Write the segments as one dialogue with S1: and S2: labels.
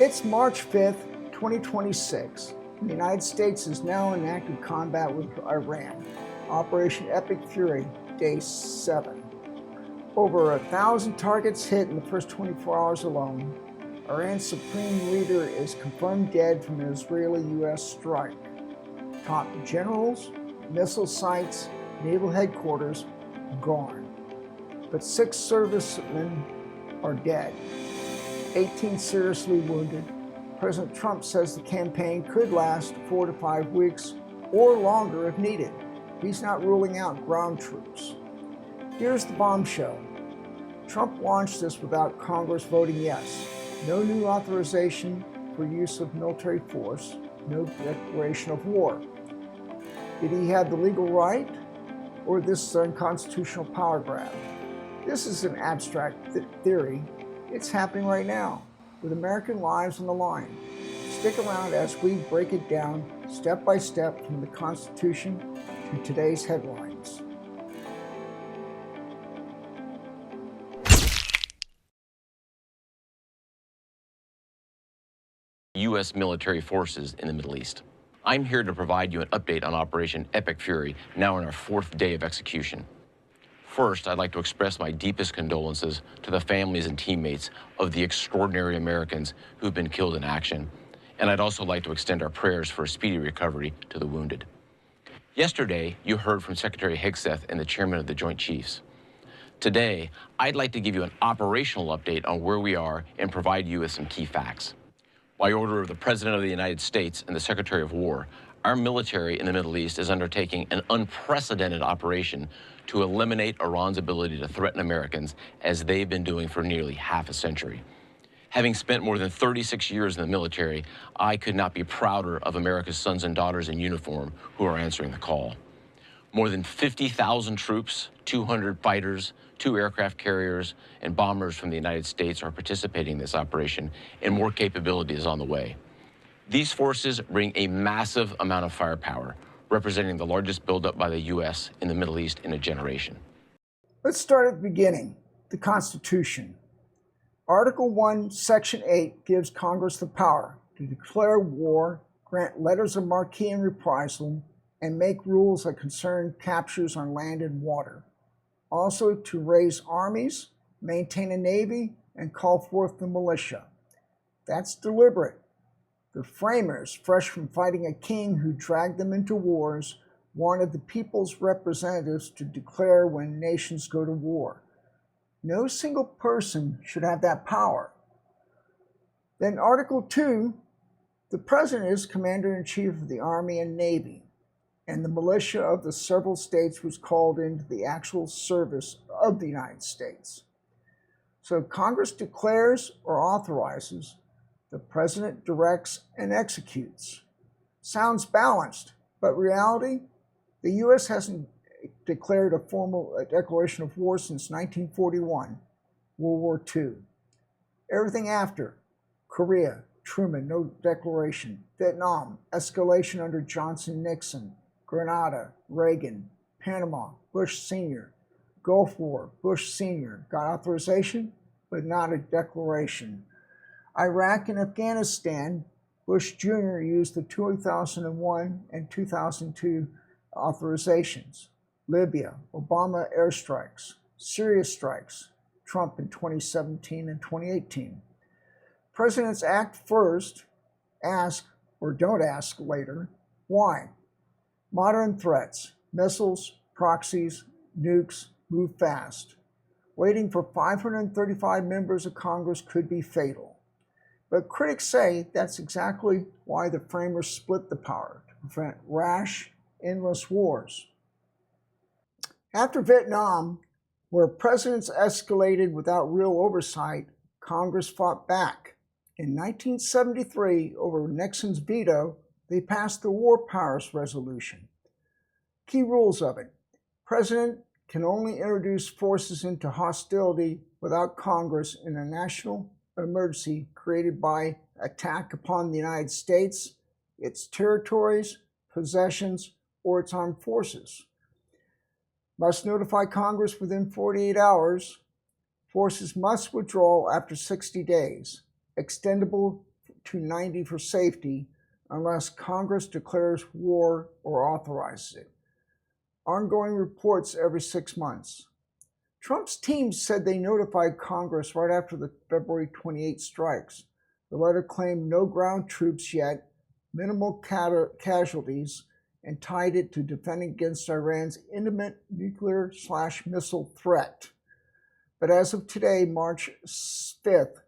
S1: It's March 5th, 2026. The United States is now in active combat with Iran. Operation Epic Fury, Day 7. Over 1,000 targets hit in the first 24 hours alone. Iran's supreme leader is confirmed dead from an Israeli-U.S. strike. Top generals, missile sites, naval headquarters, gone. But 6 servicemen are dead. 18 seriously wounded. President Trump says the campaign could last 4 to 5 weeks or longer if needed. He's not ruling out ground troops. Here's the bombshell. Trump launched this without Congress voting yes. No new authorization for use of military force, no declaration of war. Did he have the legal right, or this is an unconstitutional power grab? This is an abstract theory. It's happening right now, with American lives on the line. Stick around as we break it down step by step from the Constitution to today's headlines.
S2: U.S. military forces in the Middle East. I'm here to provide you an update on Operation Epic Fury, now in our 4th day of execution. First, I'd like to express my deepest condolences to the families and teammates of the extraordinary Americans who've been killed in action, and I'd also like to extend our prayers for a speedy recovery to the wounded. Yesterday, you heard from Secretary Hegseth and the Chairman of the Joint Chiefs. Today, I'd like to give you an operational update on where we are and provide you with some key facts. By order of the President of the United States and the Secretary of War, our military in the Middle East is undertaking an unprecedented operation to eliminate Iran's ability to threaten Americans, as they've been doing for nearly half a century. Having spent more than 36 years in the military, I could not be prouder of America's sons and daughters in uniform who are answering the call. More than 50,000 troops, 200 fighters, 2 aircraft carriers, and bombers from the United States are participating in this operation, and more capability is on the way. These forces bring a massive amount of firepower, representing the largest buildup by the U.S. in the Middle East in a generation.
S1: Let's start at the beginning, the Constitution. Article 1, Section 8 gives Congress the power to declare war, grant letters of marque and reprisal, and make rules that concern captures on land and water. Also to raise armies, maintain a navy, and call forth the militia. That's deliberate. The framers, fresh from fighting a king who dragged them into wars, wanted the people's representatives to declare when nations go to war. No single person should have that power. Then Article 2, the President is Commander-in-Chief of the Army and Navy, and the militia of the several states was called into the actual service of the United States. So Congress declares or authorizes, the President directs and executes. Sounds balanced, but reality, the U.S. hasn't declared a formal declaration of war since 1941, World War II. Everything after, Korea, Truman, no declaration. Vietnam, escalation under Johnson-Nixon. Grenada, Reagan. Panama, Bush Sr. Gulf War, Bush Sr. Got authorization, but not a declaration. Iraq and Afghanistan, Bush Jr. used the 2001 and 2002 authorizations. Libya, Obama airstrikes. Syria strikes, Trump in 2017 and 2018. Presidents act first, ask or don't ask later. Why? Modern threats, missiles, proxies, nukes move fast. Waiting for 535 members of Congress could be fatal. But critics say that's exactly why the framers split the power, to prevent rash, endless wars. After Vietnam, where presidents escalated without real oversight, Congress fought back. In 1973, over Nixon's veto, they passed the War Powers Resolution. Key rules of it: President can only introduce forces into hostility without Congress in a national emergency created by attack upon the United States, its territories, possessions, or its armed forces. Must notify Congress within 48 hours. Forces must withdraw after 60 days, extendable to 90 for safety unless Congress declares war or authorizes it. Ongoing reports every 6 months. Trump's team said they notified Congress right after the February 28 strikes. The letter claimed no ground troops yet, minimal casualties, and tied it to defending against Iran's imminent nuclear/missile threat. But as of today, March 5th,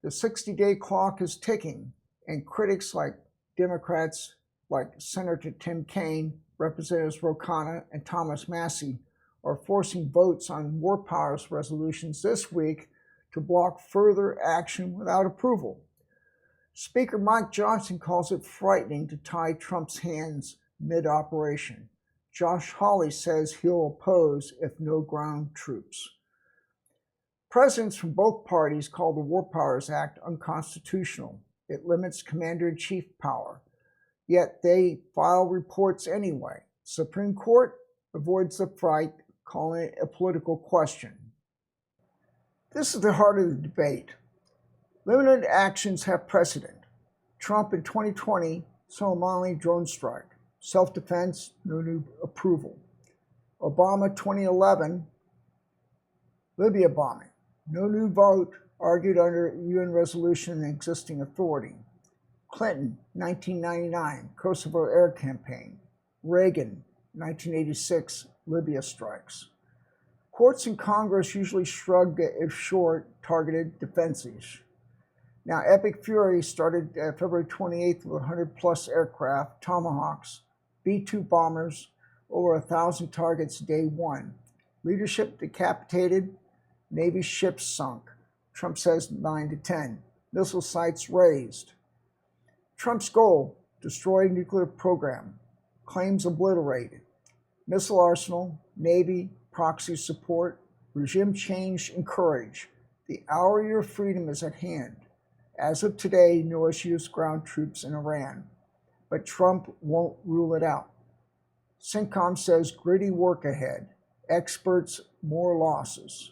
S1: the 60-day clock is ticking, and critics like Democrats like Senator Tim Kaine, Representatives Ro Khanna, and Thomas Massie are forcing votes on war powers resolutions this week to block further action without approval. Speaker Mike Johnson calls it frightening to tie Trump's hands mid-operation. Josh Hawley says he'll oppose if no ground troops. Presidents from both parties call the War Powers Act unconstitutional. It limits commander-in-chief power, yet they file reports anyway. Supreme Court avoids the fight, calling it a political question. This is the heart of the debate. Limited actions have precedent. Trump in 2020, Soleimani drone strike. Self-defense, no new approval. Obama 2011, Libya bombing. No new vote, argued under UN resolution and existing authority. Clinton, 1999, Kosovo air campaign. Reagan, 1986, Libya strikes. Courts and Congress usually shrug if short, targeted defenses. Now, Epic Fury started February 28th with 100-plus aircraft, Tomahawks, B-2 bombers, over 1,000 targets day one. Leadership decapitated, Navy ships sunk. Trump says 9 to 10. Missile sites raised. Trump's goal, destroy nuclear program. Claims obliterated. Missile arsenal, Navy, proxy support, regime change encouraged. The hour of your freedom is at hand. As of today, no U.S. ground troops in Iran. But Trump won't rule it out. CENTCOM says gritty work ahead. Experts, more losses.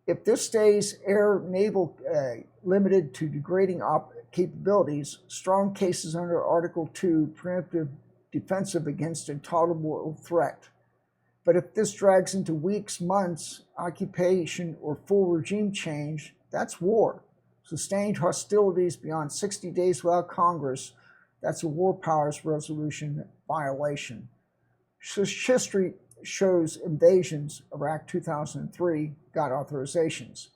S1: If this stays air-naval limited to degrading capabilities, strong cases under Article 2, preemptive defensive against intolerable threat. But if this drags into weeks, months, occupation, or full regime change, that's war. Sustained hostilities beyond 60 days without Congress, that's a war powers resolution violation. History shows invasions, Iraq 2003, got authorizations.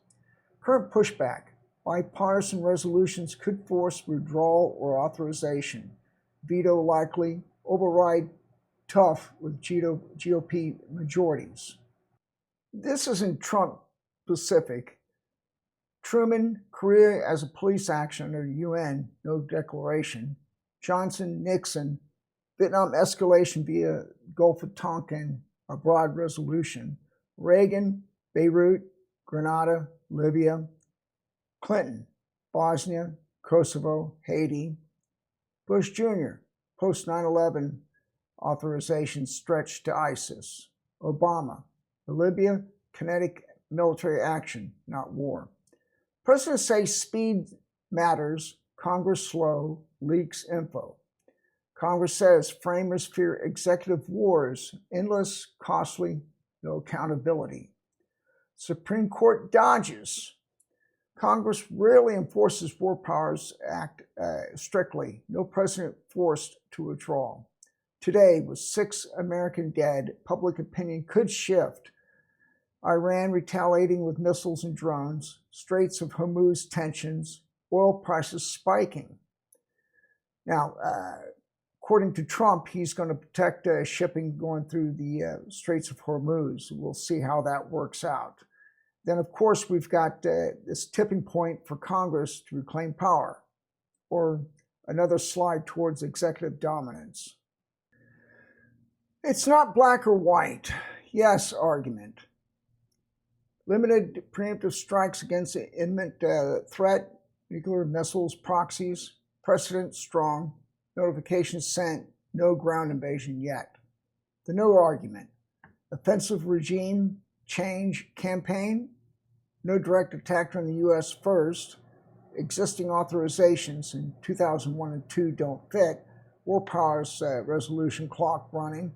S1: Current pushback, bipartisan resolutions could force withdrawal or authorization. Veto likely, override tough with GOP majorities. This isn't Trump specific. Truman, Korea as a police action under UN, no declaration. Johnson, Nixon, Vietnam escalation via Gulf of Tonkin, a broad resolution. Reagan, Beirut, Grenada, Libya. Clinton, Bosnia, Kosovo, Haiti. Bush Jr., post 9/11 authorization stretched to ISIS. Obama, Libya, kinetic military action, not war. Presidents say speed matters, Congress slow, leaks info. Congress says framers fear executive wars, endless, costly, no accountability. Supreme Court dodges. Congress rarely enforces War Powers Act strictly. No president forced to withdraw. Today, with 6 American dead, public opinion could shift. Iran retaliating with missiles and drones, Straits of Hormuz tensions, oil prices spiking. Now, according to Trump, he's going to protect shipping going through the Straits of Hormuz. We'll see how that works out. Then, of course, we've got this tipping point for Congress to reclaim power, or another slide towards executive dominance. It's not black or white. Yes, argument. Limited preemptive strikes against the imminent threat, nuclear missiles, proxies, precedent strong, notifications sent, no ground invasion yet. The no argument. Offensive regime change campaign, no direct attack on the U.S. first, existing authorizations in 2001 and 2 don't fit, War Powers resolution clock running,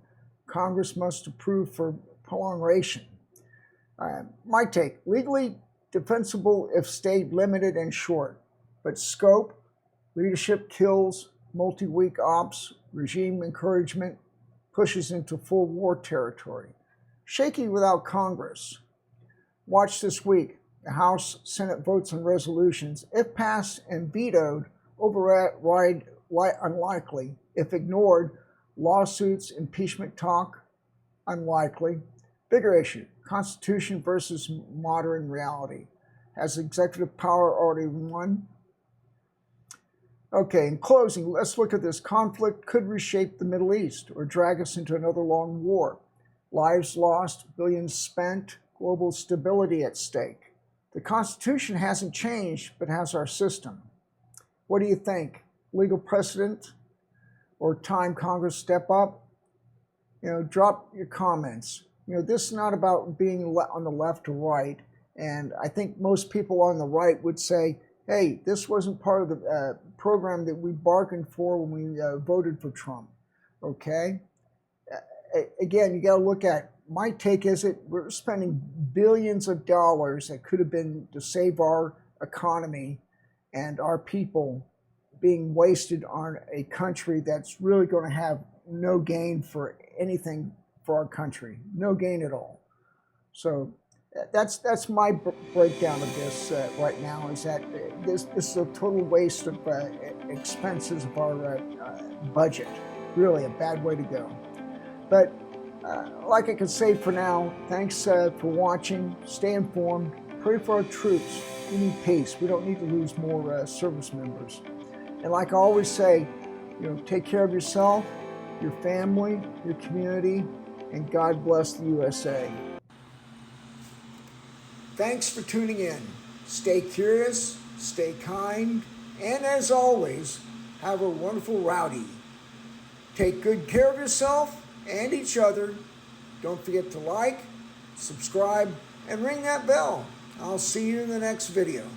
S1: Congress must approve for prolongation. My take, legally defensible if stayed limited and short, but scope, leadership kills, multi-week ops, regime encouragement, pushes into full war territory. Shaky without Congress. Watch this week. The House, Senate votes on resolutions. If passed and vetoed, override unlikely. If ignored, lawsuits, impeachment talk, unlikely. Bigger issue, Constitution versus modern reality. Has executive power already won? Okay, in closing, let's look at this. Conflict could reshape the Middle East or drag us into another long war. Lives lost, billions spent, global stability at stake. The Constitution hasn't changed, but has our system. What do you think? Legal precedent or time Congress step up? Drop your comments. This is not about being on the left or right. And I think most people on the right would say, hey, this wasn't part of the program that we bargained for when we voted for Trump, okay? Again, you got to look at, my take is that we're spending billions of dollars that could have been to save our economy and our people being wasted on a country that's really going to have no gain for anything for our country, no gain at all. So that's my breakdown of this right now, is that this is a total waste of expenses of our budget. Really a bad way to go. But like I can say for now, thanks for watching. Stay informed. Pray for our troops. We need peace. We don't need to lose more service members. And like I always say, take care of yourself, your family, your community, and God bless the USA. Thanks for tuning in. Stay curious, stay kind, and as always, have a wonderful rowdy. Take good care of yourself and each other. Don't forget to like, subscribe, and ring that bell. I'll see you in the next video.